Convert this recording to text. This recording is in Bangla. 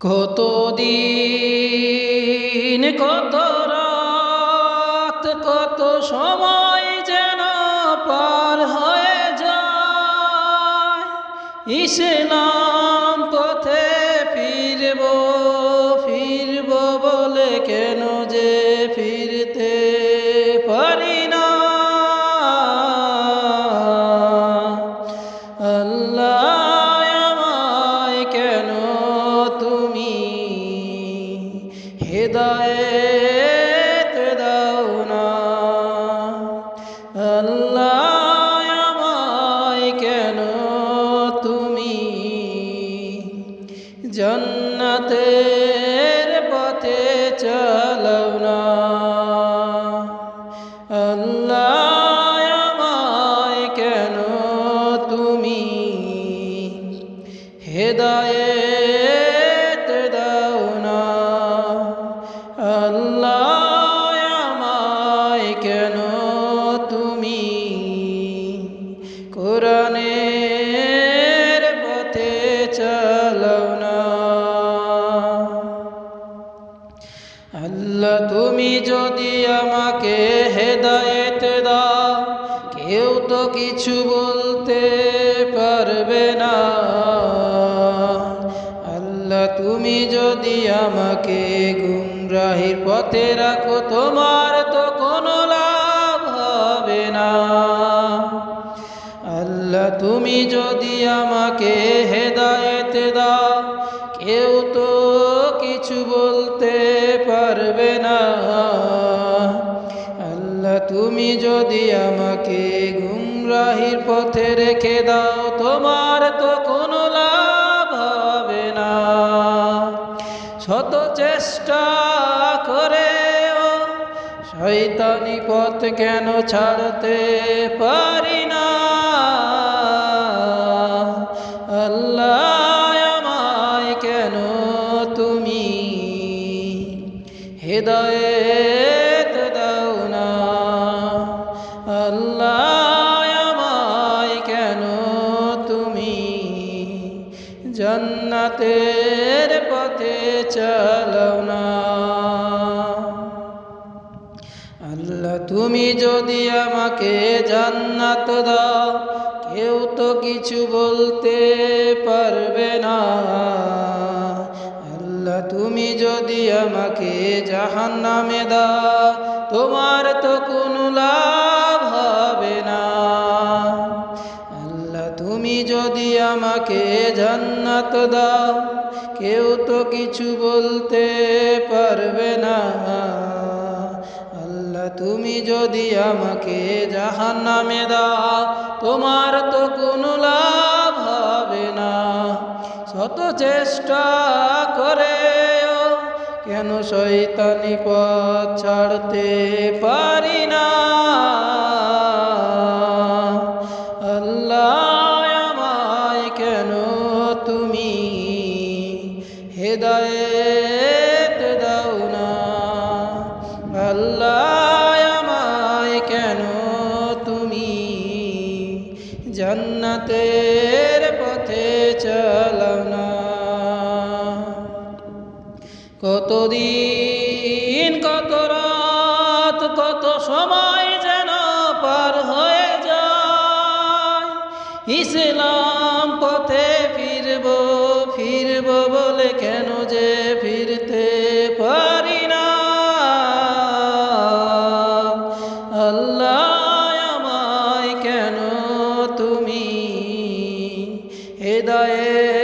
কত দিন কত রাত কত সময় যেন পার হয়ে যায়, ইসলাম পথে ফিরব ফিরব বলে কেন যে ফিরতে পারি না। আল্লাহ আমায় কেন তুমি হেদায়েত দাও না। আল্লাহ আমায় কেন তুমি জান্নাতের পথে চালাও না। আল্লাহ আমায় কেন তুমি হেদায়েত দাও না। আল্লাহ আমায় কেন তুমি কোরআনের পথে চালাও না। আল্লাহ তুমি যদি আমাকে হেদায়েত দাও, কেউ তো কিছু বলতে পারবে না। আল্লাহ তুমি যদি আমাকে গুমরাহির পথে রাখো, তোমার তো কোনো লাভ হবে না। আল্লাহ তুমি যদি আমাকে হেদায়েত দাও, কেউ তো কিছু বলতে পারবে না। আল্লাহ তুমি যদি আমাকে গুমরাহির পথে রেখে দাও, তোমার তো কোনো লাভ হবে না। শত চেষ্টা করেও শয়তানি পথ কেন ছাড়তে পারি না। আল্লাহ আমায় কেন তুমি হেদায়েত দাও না। আল্লাহ আমায় কেন তুমি জান্নাতের পথে চালাও না। আল্লাহ তুমি যদি আমাকে জান্নাত দাও, কেউ তো কিছু বলতে পারবে না। আল্লাহ তুমি যদি আমাকে জাহান্নামে দাও, তোমার তো কোনো লাভ হবে না। আল্লাহ তুমি যদি আমাকে জান্নাত দাও, কেউ তো কিছু বলতে পারবে না। আল্লাহ তুমি যদি আমাকে জাহান্নামে দাও, তোমার তো কোনো লাভ হবে না। শত চেষ্টা করেও কেন শয়তানি পথ ছাড়তে পারি না। আল্লাহ আমায় কেন তুমি হেদায়েত দাও না। আল্লাহ আমায় কেন তুমি জান্নাতের পথে চালাও না। কতদিন কত রাত কত সময় যেন পার হয়ে যায়, ইসলাম পথে ফিরব ফিরব বলে কেন যে ফিরতে পারি না। আল্লাহ আমায় কেন তুমি হেদায়েত